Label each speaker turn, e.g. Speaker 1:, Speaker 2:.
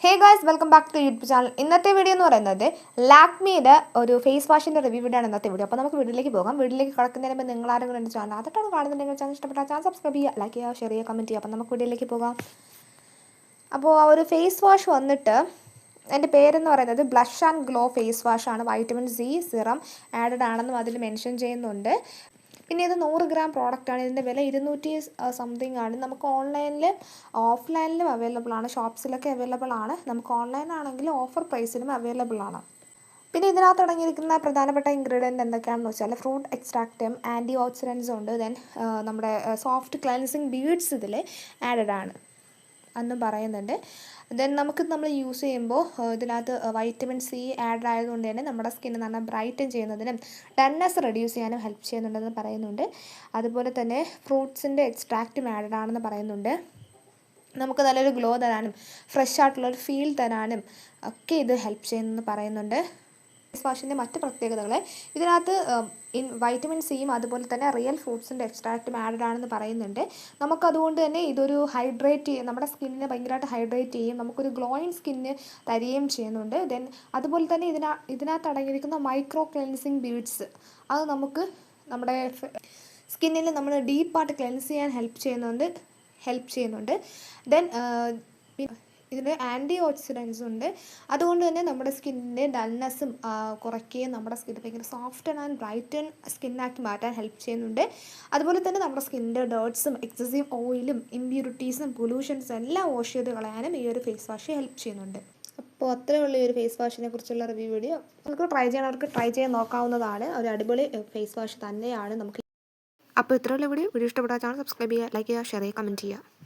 Speaker 1: Hey guys, welcome back to YouTube channel. ഇന്നത്തെ video എന്ന് പറയുന്നത് ലാക്മിയുടെ ഒരു ഫേസ് വാഷിൻ്റെ റിവ്യൂ വീഡിയോ ആണ് ഇന്നത്തെ വീഡിയോ. അപ്പോൾ നമുക്ക് വീട്ടിലേക്ക് പോകാം. വീട്ടിലേക്ക് കിടക്കുന്നതിന് മുമ്പ് നിങ്ങൾ ആരെങ്കിലും എൻ്റെ ചാനൽ അതൊട്ടാണ് കാണുന്നുണ്ടെങ്കിൽ ചാനൽ ഇഷ്ടപ്പെട്ടാൽ ചാനൽ സബ്സ്ക്രൈബ് ചെയ്യുക, ലൈക്ക് ചെയ്യുക, ഷെയർ ചെയ്യുക, കമൻറ്റ് ചെയ്യുക. അപ്പോൾ നമുക്ക് വീഡിയോയിലേക്ക് പോകാം. അപ്പോൾ ആ ഒരു ഫേസ് വാഷ് വന്നിട്ട് എൻ്റെ പേരെന്ന് പറയുന്നത് ബ്ലഷ് ആൻഡ് ഗ്ലോ ഫേസ് വാഷാണ്. വൈറ്റമിൻ സി സിറം ആഡഡ് ആണെന്നും അതിൽ മെൻഷൻ ചെയ്യുന്നുണ്ട്. പിന്നെ ഇത് 100 ഗ്രാം പ്രോഡക്റ്റാണ്. ഇതിൻ്റെ വില 200 സംതിങ് ആണ്. നമുക്ക് ഓൺലൈനിൽ ഓഫ്ലൈനിലും അവൈലബിൾ ആണ്, ഷോപ്സിലൊക്കെ അവൈലബിൾ ആണ്. നമുക്ക് ഓൺലൈനാണെങ്കിൽ ഓഫർ പ്രൈസിലും അവൈലബിൾ ആണ്. പിന്നെ ഇതിനകത്ത് അടങ്ങിയിരിക്കുന്ന പ്രധാനപ്പെട്ട ഇൻഗ്രീഡിയൻറ്റ് എന്തൊക്കെയാണെന്ന് വെച്ചാൽ ഫ്രൂട്ട് എക്സ്ട്രാക്റ്റും ആൻറ്റി ഓക്സിഡൻസും ഉണ്ട്. ദെൻ നമ്മുടെ സോഫ്റ്റ് ക്ലൻസിങ് ബീഡ്സ് ഇതിൽ ആഡഡ് ആണ് എന്നും പറയുന്നുണ്ട്. ദെൻ നമ്മൾ യൂസ് ചെയ്യുമ്പോൾ ഇതിനകത്ത് വൈറ്റമിൻ സി ആഡ് ആയതുകൊണ്ട് തന്നെ നമ്മുടെ സ്കിന്ന് നല്ല ബ്രൈറ്റൻ ചെയ്യുന്നതിനും ഡൾനെസ് റെഡ്യൂസ് ചെയ്യാനും ഹെൽപ്പ് ചെയ്യുന്നുണ്ടെന്ന് പറയുന്നുണ്ട്. അതുപോലെ തന്നെ ഫ്രൂട്ട്സിൻ്റെ എക്സ്ട്രാക്റ്റും ആഡഡ് ആണെന്ന് പറയുന്നുണ്ട്. നമുക്ക് നല്ലൊരു ഗ്ലോ തരാനും ഫ്രഷ് ആയിട്ടുള്ളൊരു ഫീൽ തരാനും ഒക്കെ ഇത് ഹെൽപ്പ് ചെയ്യുമെന്ന് പറയുന്നുണ്ട്. ഫേസ് വാഷിൻ്റെ മറ്റ് പ്രത്യേകതകൾ ഇതിനകത്ത് വൈറ്റമിൻ സിയും അതുപോലെ തന്നെ റിയൽ ഫ്രൂട്ട്സിൻ്റെ എക്സ്ട്രാക്റ്റും ആഡഡ് ആണെന്ന് പറയുന്നുണ്ട്. നമുക്കതുകൊണ്ട് തന്നെ ഇതൊരു ഹൈഡ്രേറ്റ് ചെയ്യും, നമ്മുടെ സ്കിന്നിനെ ഭയങ്കരമായിട്ട് ഹൈഡ്രേറ്റ് ചെയ്യും, നമുക്കൊരു ഗ്ലോയിങ് സ്കിന്ന് തരികയും ചെയ്യുന്നുണ്ട്. ദെൻ അതുപോലെ തന്നെ ഇതിനകത്ത് അടങ്ങിയിരിക്കുന്ന മൈക്രോ ക്ലെൻസിങ് ബീഡ്സ് അത് നമുക്ക് നമ്മുടെ സ്കിന്നിൽ നമ്മൾ ഡീപ്പായിട്ട് ക്ലെൻസ് ചെയ്യാൻ ഹെൽപ്പ് ചെയ്യുന്നുണ്ട്. ദെൻ ഇതിന് ആൻറ്റി ഓക്സിഡൻസ് ഉണ്ട്. അതുകൊണ്ട് തന്നെ നമ്മുടെ സ്കിന്നിൻ്റെ ഡൾനെസ്സും കുറയ്ക്കുകയും നമ്മുടെ സ്കിന്ന് ഭയങ്കര സോഫ്റ്റ് ആൻഡ് ബ്രൈറ്റൻ സ്കിന്നാക്കി മാറ്റാൻ ഹെൽപ്പ് ചെയ്യുന്നുണ്ട്. അതുപോലെ തന്നെ നമ്മുടെ സ്കിന്നിൻ്റെ ഡേർട്സും എക്സസീവ് ഓയിലും ഇമ്പ്യൂരിറ്റീസും പൊല്യൂഷൻസും എല്ലാം വാഷ് ചെയ്ത് കളയാനും ഈ ഒരു ഫേസ് വാഷ് ഹെൽപ്പ് ചെയ്യുന്നുണ്ട്. അപ്പോൾ അത്രയുള്ള ഈ ഒരു ഫേസ് വാഷിനെ കുറിച്ചുള്ള റിവ്യൂ വീഡിയോ നമുക്ക് ട്രൈ ചെയ്യാൻ നോക്കാവുന്നതാണ്. ഒരു അടിപൊളി ഫേസ് വാഷ് തന്നെയാണ് നമുക്ക്. അപ്പോൾ ഇത്രയുള്ള വീഡിയോ ഇഷ്ടപ്പെട്ടാൽ ചാനൽ സബ്സ്ക്രൈബ് ചെയ്യുക, ലൈക്ക് ചെയ്യുക, ഷെയർ ചെയ്യുക, കമൻറ്റ് ചെയ്യുക.